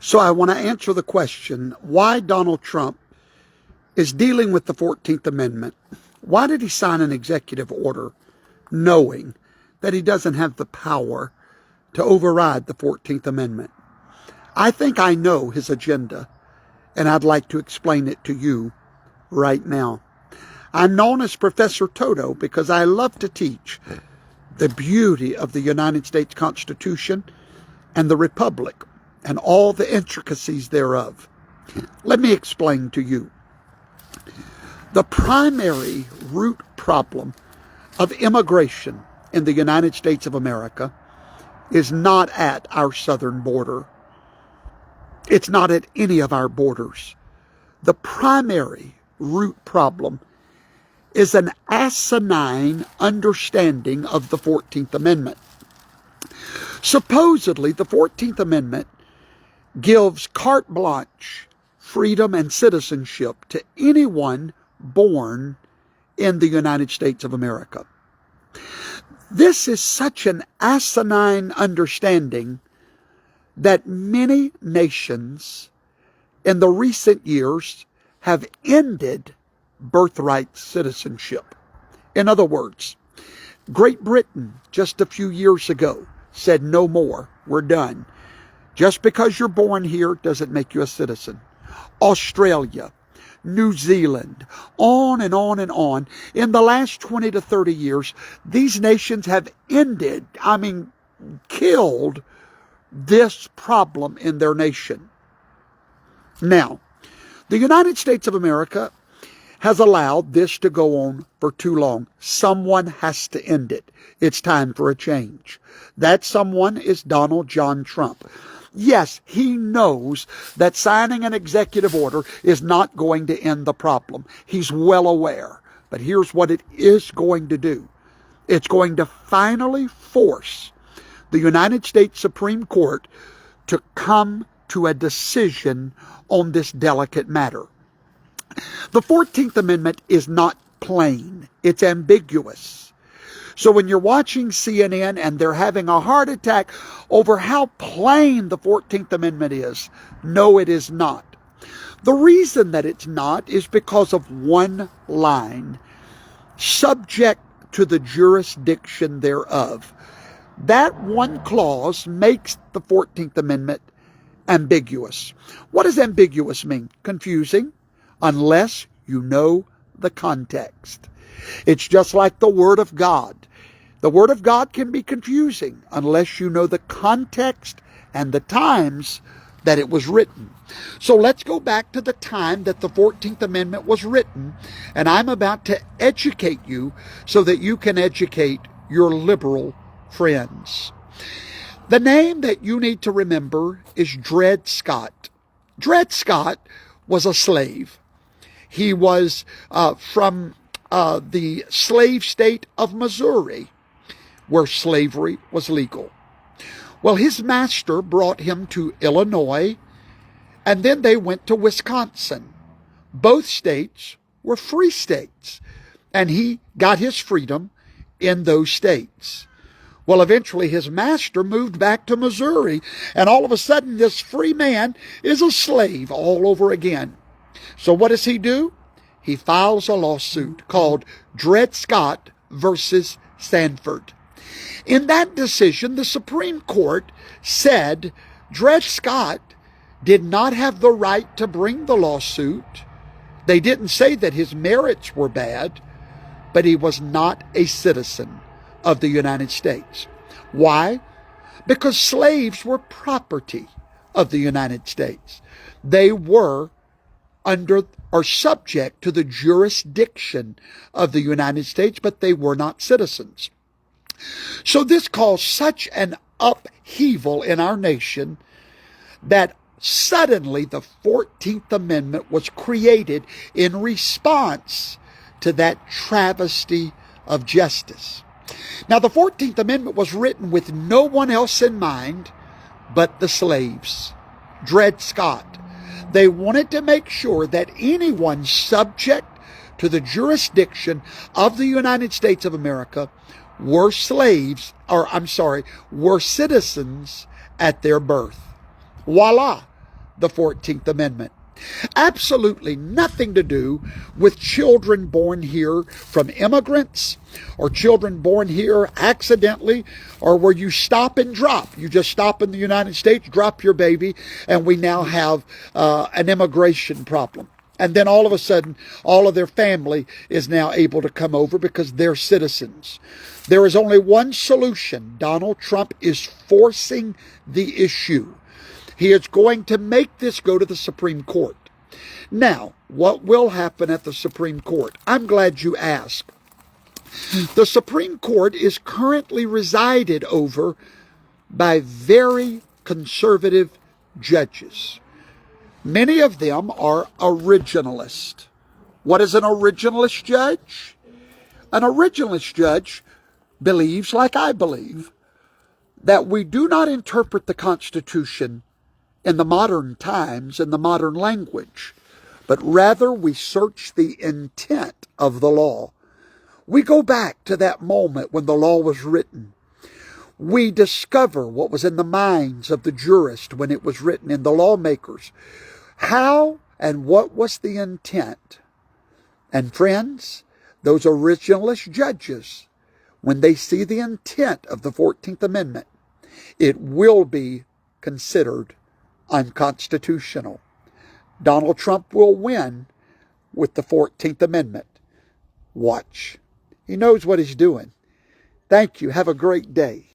So I want to answer the question, why Donald Trump is dealing with the 14th Amendment. Why did he sign an executive order knowing that he doesn't have the power to override the 14th Amendment? I think I know his agenda, and I'd like to explain it to you right now. I'm known as Professor Toto because I love to teach the beauty of the United States Constitution and the Republic and all the intricacies thereof. Let me explain to you. The primary root problem of immigration in the United States of America is not at our southern border. It's not at any of our borders. The primary root problem is an asinine understanding of the 14th Amendment. Supposedly, the 14th Amendment gives carte blanche, freedom and citizenship to anyone born in the United States of America. This is such an asinine understanding that many nations in the recent years have ended birthright citizenship. In other words, Great Britain just a few years ago said no more, we're done. Just because you're born here doesn't make you a citizen. Australia, New Zealand, on and on and on. In the last 20 to 30 years, these nations have killed this problem in their nation. Now, the United States of America has allowed this to go on for too long. Someone has to end it. It's time for a change. That someone is Donald John Trump. Yes, he knows that signing an executive order is not going to end the problem. He's well aware. But here's what it is going to do. It's going to finally force the United States Supreme Court to come to a decision on this delicate matter. The 14th Amendment is not plain. It's ambiguous. So when you're watching CNN and they're having a heart attack over how plain the 14th Amendment is, no, it is not. The reason that it's not is because of one line, subject to the jurisdiction thereof. That one clause makes the 14th Amendment ambiguous. What does ambiguous mean? Confusing, unless you know the context. It's just like the Word of God. The Word of God can be confusing unless you know the context and the times that it was written. So let's go back to the time that the 14th Amendment was written, and I'm about to educate you so that you can educate your liberal friends. The name that you need to remember is Dred Scott. Dred Scott was a slave. He was from the slave state of Missouri, where slavery was legal. Well, his master brought him to Illinois, and then they went to Wisconsin. Both states were free states, and he got his freedom in those states. Well, eventually his master moved back to Missouri, and all of a sudden this free man is a slave all over again. So what does he do? He files a lawsuit called Dred Scott versus Sanford. In that decision, the Supreme Court said Dred Scott did not have the right to bring the lawsuit. They didn't say that his merits were bad, but he was not a citizen of the United States. Why? Because slaves were property of the United States. They were under or subject to the jurisdiction of the United States, but they were not citizens. So this caused such an upheaval in our nation that suddenly the 14th Amendment was created in response to that travesty of justice. Now, the 14th Amendment was written with no one else in mind but the slaves. Dred Scott. They wanted to make sure that anyone subject to the jurisdiction of the United States of America were citizens at their birth. Voila, the 14th Amendment. Absolutely nothing to do with children born here from immigrants or children born here accidentally or where you stop and drop. You just stop in the United States, drop your baby, and we now have an immigration problem. And then all of a sudden, all of their family is now able to come over because they're citizens. There is only one solution. Donald Trump is forcing the issue. He is going to make this go to the Supreme Court. Now, what will happen at the Supreme Court? I'm glad you asked. The Supreme Court is currently resided over by very conservative judges. Many of them are originalist. What is an originalist judge? An originalist judge believes, like I believe, that we do not interpret the Constitution in the modern times, in the modern language, but rather we search the intent of the law. We go back to that moment when the law was written. We discover what was in the minds of the jurist when it was written, in the lawmakers. How and what was the intent? And friends, those originalist judges, when they see the intent of the 14th Amendment, it will be considered unconstitutional. Donald Trump will win with the 14th Amendment. Watch. He knows what he's doing. Thank you. Have a great day.